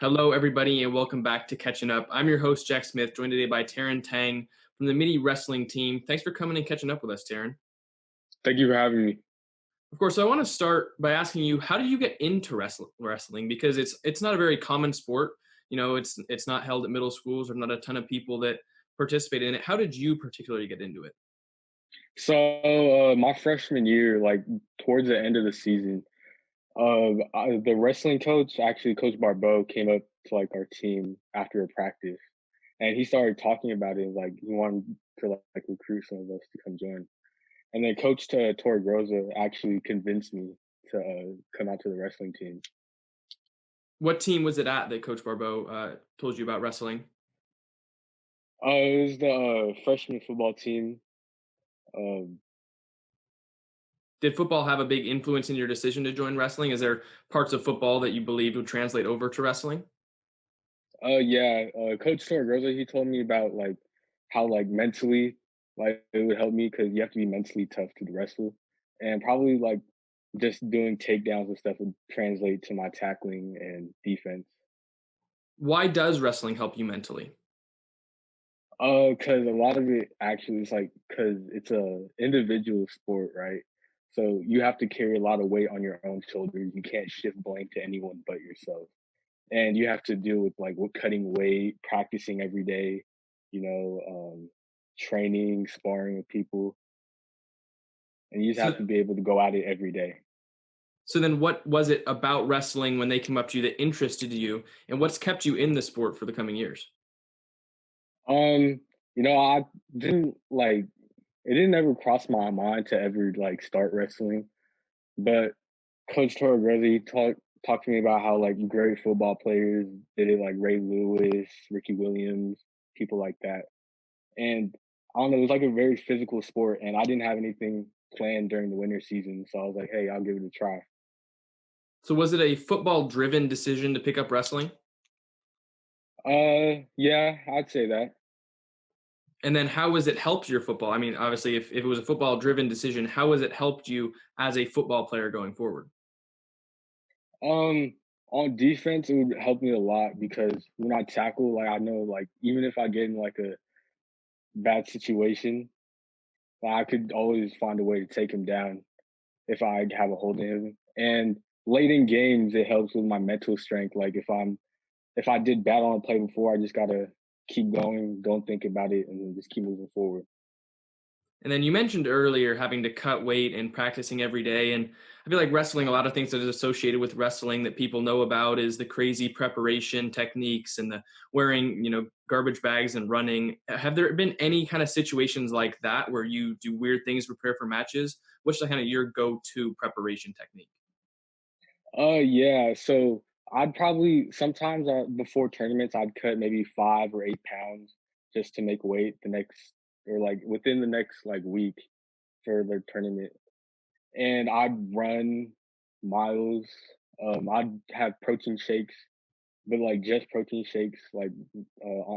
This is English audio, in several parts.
Hello, everybody, and welcome back to Catching Up. I'm your host, Jack Smith, joined today by Taron Thang from the Mitty wrestling team. Thanks for coming and catching up with us, Taron. Thank you for having me. Of course, I want to start by asking you, how did you get into wrestling? Because it's not a very common sport. It's not held at middle schools or not a ton of people that participate in it. How did you particularly get into it? My freshman year, like towards the end of the season, the wrestling coach, actually Coach Barbeau, came up to like our team after a practice, and he started talking about it. Like he wanted to like recruit some of us to come join. And then Coach Tori Groza actually convinced me to come out to the wrestling team. What team was it at that Coach Barbeau told you about wrestling? It was the freshman football team. Um, Did football have a big influence in your decision to join wrestling? Is there parts of football that you believed would translate over to wrestling? yeah, Coach Torregroza, he told me about like how like mentally like it would help me because you have to be mentally tough to wrestle, and probably like just doing takedowns and stuff would translate to my tackling and defense. Why does wrestling help you mentally? Because a lot of it actually is like because it's a individual sport, right? So you have to carry a lot of weight on your own shoulders. You can't shift blame to anyone but yourself, and you have to deal with like with cutting weight, practicing every day, you know, training, sparring with people, and you just have So to be able to go at it every day. So then what was it about wrestling when they came up to you that interested you, and what's kept you in the sport for the coming years? Um, I didn't like it didn't ever cross my mind to ever like start wrestling, but Coach Torregroza talked to me about how like great football players did it, like Ray Lewis, Ricky Williams, people like that. And I don't know, it was like a very physical sport, and I didn't have anything planned during the winter season, so I was like, "Hey, I'll give it a try." So was it a football driven decision to pick up wrestling? Yeah, I'd say that. And then how has it helped your football? I mean, obviously, if it was a football driven decision, how has it helped you as a football player going forward? Um, on defense, it would help me a lot because when I tackle, like I know, like even if I get in like a bad situation, like, I could always find a way to take him down if I have a hold of him. And late in games, it helps with my mental strength. Like if I did bad on a play before, I just gotta keep going, don't think about it, and then just keep moving forward. And then you mentioned earlier having to cut weight and practicing every day. And I feel like wrestling, a lot of things that is associated with wrestling that people know about is the crazy preparation techniques and the wearing, garbage bags and running. Have there been any kind of situations like that where you do weird things to prepare for matches? What's the kind of your go-to preparation technique? Yeah. So I'd probably sometimes before tournaments I'd cut maybe 5 or 8 pounds just to make weight the next or like within the next like week for the tournament, and I'd run miles. I'd have protein shakes, but like just protein shakes like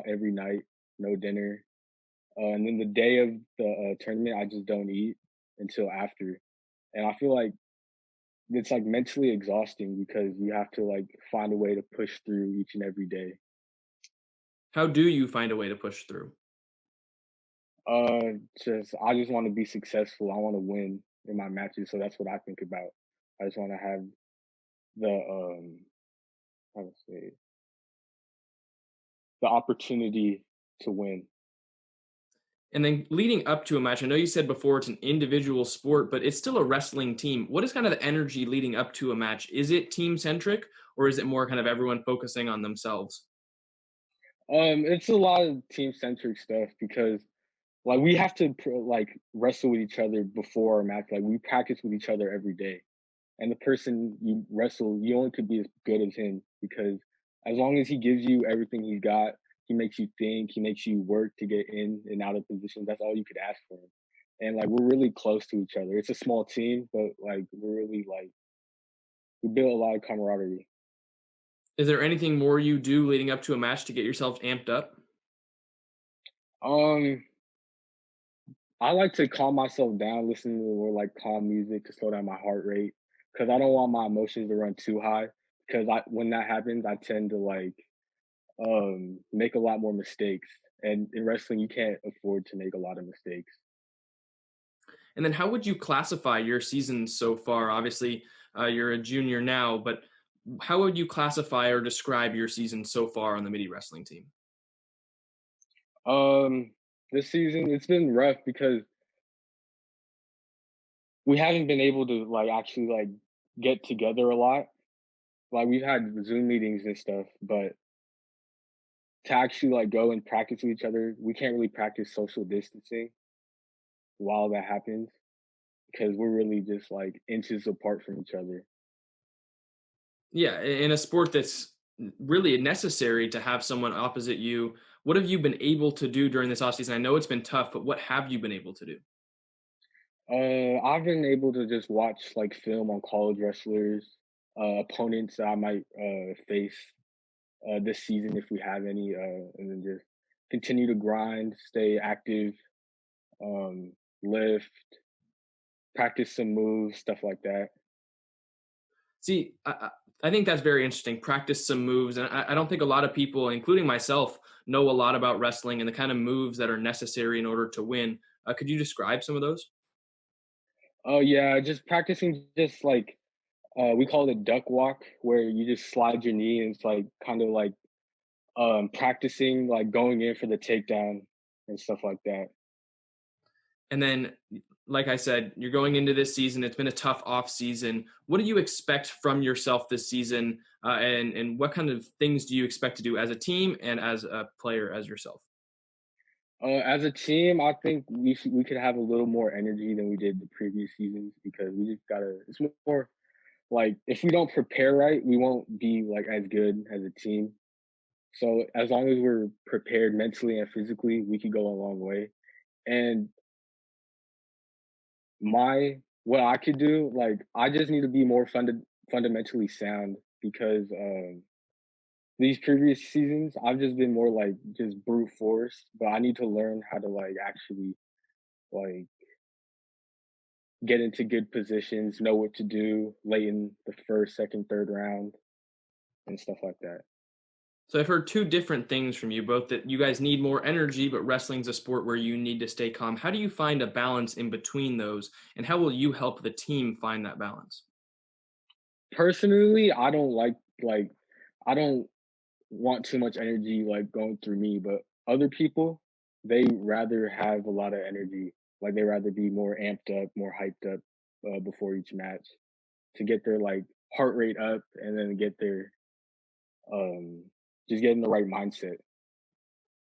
every night, no dinner. And then the day of the tournament, I just don't eat until after. And I feel like it's like mentally exhausting because you have to like find a way to push through each and every day. How do you find a way to push through? Just I just want to be successful. I want to win in my matches, so that's what I think about. I just want to have the how to say it, the opportunity to win. And then leading up to a match, I know you said before it's an individual sport, but it's still a wrestling team. What is kind of the energy leading up to a match? Is it team centric or is it more kind of everyone focusing on themselves? It's a lot of team centric stuff because like we have to like wrestle with each other before our match. Like we practice with each other every day, and the person you wrestle, you only could be as good as him because as long as he gives you everything he's got, he makes you think, he makes you work to get in and out of positions. That's all you could ask for him. And like we're really close to each other. It's a small team, but like we're really like we build a lot of camaraderie. Is there anything more you do leading up to a match to get yourself amped up? Um, I like to calm myself down, listen to more like calm music to slow down my heart rate because I don't want my emotions to run too high because I when that happens, I tend to make a lot more mistakes. And in wrestling, you can't afford to make a lot of mistakes. And then how would you classify your season so far? Obviously, you're a junior now, but how would you classify or describe your season so far on the Mitty wrestling team? Um, this season it's been rough because we haven't been able to actually get together a lot. Like we've had Zoom meetings and stuff, but to actually go and practice with each other, we can't really practice social distancing while that happens because we're really just inches apart from each other. Yeah, in a sport that's really necessary to have someone opposite you, what have you been able to do during this offseason? I know it's been tough, but what have you been able to do? I've been able to just watch film on college wrestlers, opponents that I might face this season if we have any, and then just continue to grind, stay active, lift, practice some moves, stuff like that. See, I think that's very interesting. Practice some moves. And I don't think a lot of people, including myself, know a lot about wrestling and the kind of moves that are necessary in order to win. Could you describe some of those? Oh yeah, just practicing just we call it duck walk, where you just slide your knee and it's kind of practicing going in for the takedown and stuff like that. And then, like I said, you're going into this season. It's been a tough off season. What do you expect from yourself this season? And what kind of things do you expect to do as a team and as a player as yourself? As a team, I think we could have a little more energy than we did the previous seasons because we just gotta. It's more if we don't prepare right, we won't be as good as a team. So as long as we're prepared mentally and physically, we could go a long way. And my what I could do, I just need to be more fundamentally sound because these previous seasons I've just been more just brute force, but I need to learn how to actually like get into good positions, know what to do late in the first, second, third round, and stuff like that. So I've heard two different things from you, both that you guys need more energy, but wrestling's a sport where you need to stay calm. How do you find a balance in between those? And how will you help the team find that balance? Personally, I don't like I don't want too much energy going through me, but other people, they rather have a lot of energy. Like they rather be more amped up, more hyped up before each match to get their heart rate up and then get their um just get in the right mindset.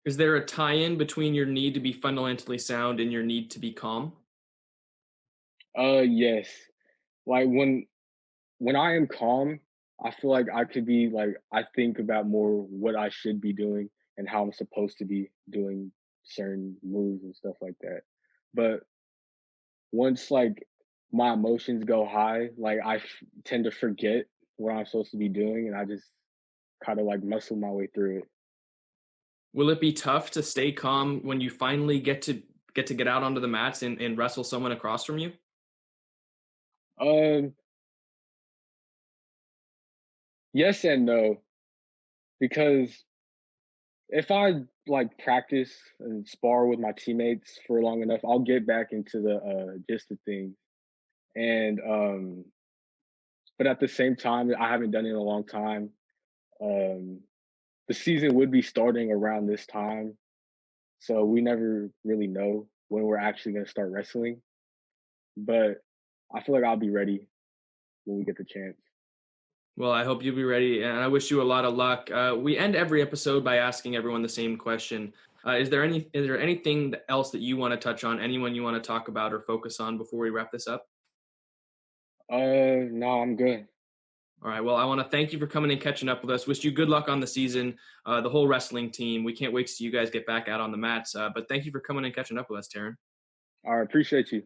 Is there a tie-in between your need to be fundamentally sound and your need to be calm? Yes. Like when I am calm, I feel like I could be I think about more what I should be doing and how I'm supposed to be doing certain moves and stuff like that. But once my emotions go high, tend to forget what I'm supposed to be doing, and I just kind of muscle my way through it. Will it be tough to stay calm when you finally get out onto the mats and wrestle someone across from you? Um, yes and no, because if I practice and spar with my teammates for long enough, I'll get back into the gist of things. And but at the same time, I haven't done it in a long time. Um, the season would be starting around this time, so we never really know when we're actually going to start wrestling. But I feel like I'll be ready when we get the chance. Well, I hope you'll be ready, and I wish you a lot of luck. We end every episode by asking everyone the same question. Is there anything else that you want to touch on? Anyone you want to talk about or focus on before we wrap this up? No, I'm good. All right. Well, I want to thank you for coming and catching up with us. Wish you good luck on the season, the whole wrestling team. We can't wait to see you guys get back out on the mats. But thank you for coming and catching up with us, Taron. I appreciate you.